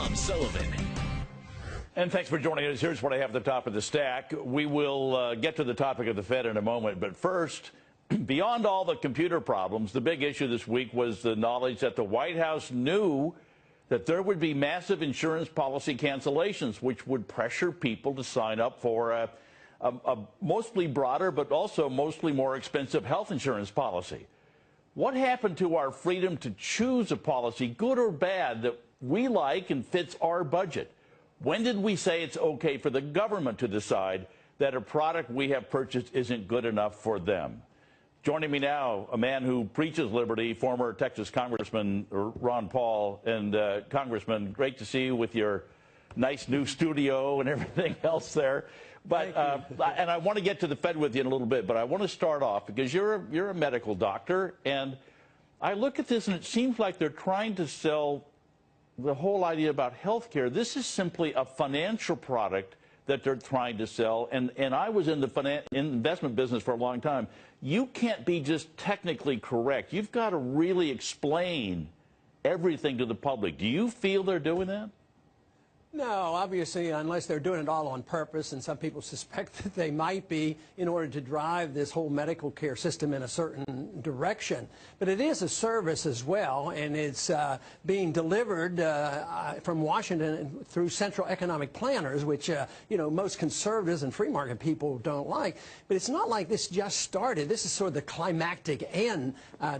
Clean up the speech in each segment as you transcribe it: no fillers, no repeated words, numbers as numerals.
Tom Sullivan. And thanks for joining us. Here's what I have at the top of the stack. We will get to the topic of the Fed in a moment. But first, beyond all the computer problems, the big issue this week was the knowledge that the White House knew that there would be massive insurance policy cancellations, which would pressure people to sign up for a mostly broader but also mostly more expensive health insurance policy. What happened to our freedom to choose a policy, good or bad, that we like and fits our budget? When did we say it's okay for the government to decide that a product we have purchased isn't good enough for them? Joining me now, a man who preaches liberty, former Texas Congressman Ron Paul. And Congressman, great to see you with your nice new studio and everything else there. But and I want to get to the Fed with you in a little bit, but I want to start off because you're a medical doctor, and I look at this and it seems like they're trying to sell the whole idea about health care. This is simply a financial product that they're trying to sell. And I was in the investment business for a long time. You can't be just technically correct. You've got to really explain everything to the public. Do you feel they're doing that? No, obviously, unless they're doing it all on purpose, and some people suspect that they might be, in order to drive this whole medical care system in a certain direction. But it is a service as well, and it's being delivered from Washington through central economic planners, which, you know, most conservatives and free market people don't like. But it's not like this just started. This is sort of the climactic end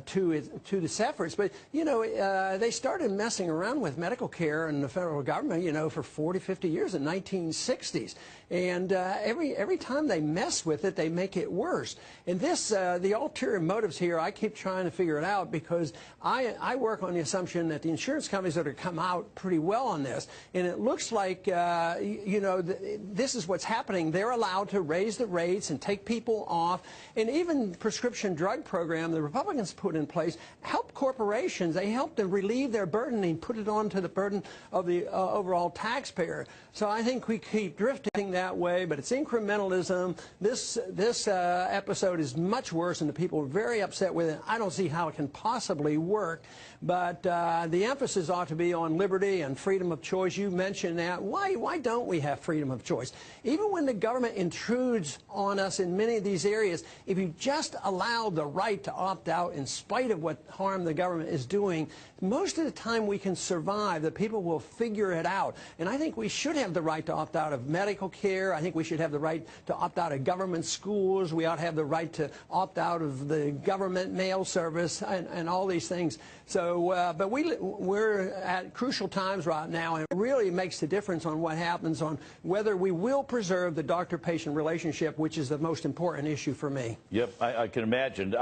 to this efforts. But, you know, they started messing around with medical care in the federal government, you know, for 40, 50 years in the 1960s. And every time they mess with it, they make it worse. And this, the ulterior motives here, I keep trying to figure it out because I work on the assumption that the insurance companies are going to come out pretty well on this. And it looks like, you know, this is what's happening. They're allowed to raise the rates and take people off. And even prescription drug program the Republicans put in place help corporations. They help them relieve their burden and put it on to the burden of the overall taxpayer. So I think we keep drifting that way, but it's incrementalism. This episode is much worse, and the people are very upset with it. I don't see how it can possibly work, but the emphasis ought to be on liberty and freedom of choice. You mentioned that. Why don't we have freedom of choice? Even when the government intrudes on us in many of these areas, if you just allow the right to opt out in spite of what harm the government is doing, most of the time we can survive. The people will figure it out. And I think we should have the right to opt out of medical care. I think we should have the right to opt out of government schools. We ought to have the right to opt out of the government mail service and all these things. So, but we're at crucial times right now, and it really makes the difference on what happens on whether we will preserve the doctor-patient relationship, which is the most important issue for me. Yep, I can imagine.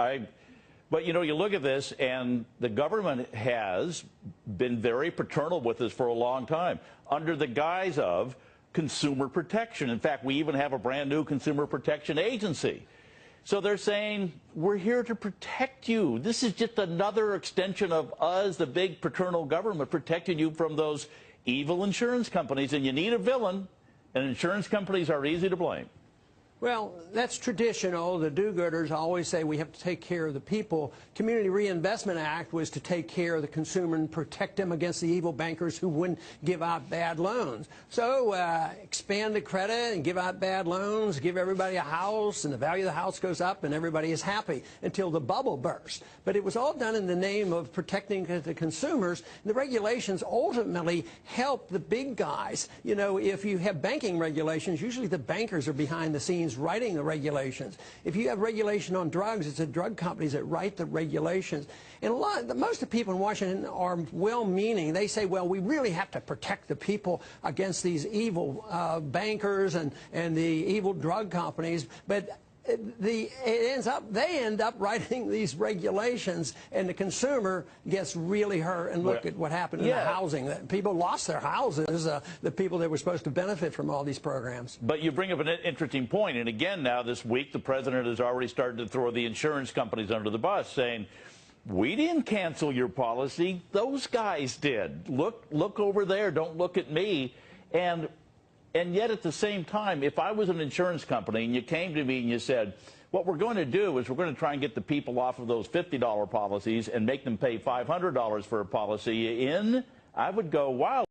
But, you know, you look at this, and the government has been very paternal with us for a long time under the guise of consumer protection. In fact, we even have a brand new consumer protection agency. So they're saying, we're here to protect you. This is just another extension of us, the big paternal government, protecting you from those evil insurance companies. And you need a villain, and insurance companies are easy to blame. Well, that's traditional. The do-gooders always say we have to take care of the people. Community Reinvestment Act was to take care of the consumer and protect them against the evil bankers who wouldn't give out bad loans. So expand the credit and give out bad loans, give everybody a house, and the value of the house goes up and everybody is happy until the bubble bursts. But it was all done in the name of protecting the consumers. The regulations ultimately help the big guys. You know, if you have banking regulations, usually the bankers are behind the scenes writing the regulations. If you have regulation on drugs, it's the drug companies that write the regulations. And most of the people in Washington are well-meaning. They say, well, we really have to protect the people against these evil bankers and the evil drug companies. But they end up writing these regulations, and the consumer gets really hurt. And look at what happened in the housing. People lost their houses, the people that were supposed to benefit from all these programs. But you bring up an interesting point. And again, now this week, the president has already started to throw the insurance companies under the bus, saying, we didn't cancel your policy. Those guys did. Look over there. Don't look at me. And yet at the same time, if I was an insurance company and you came to me and you said, what we're going to do is we're going to try and get the people off of those $50 policies and make them pay $500 for a policy I would go, wow,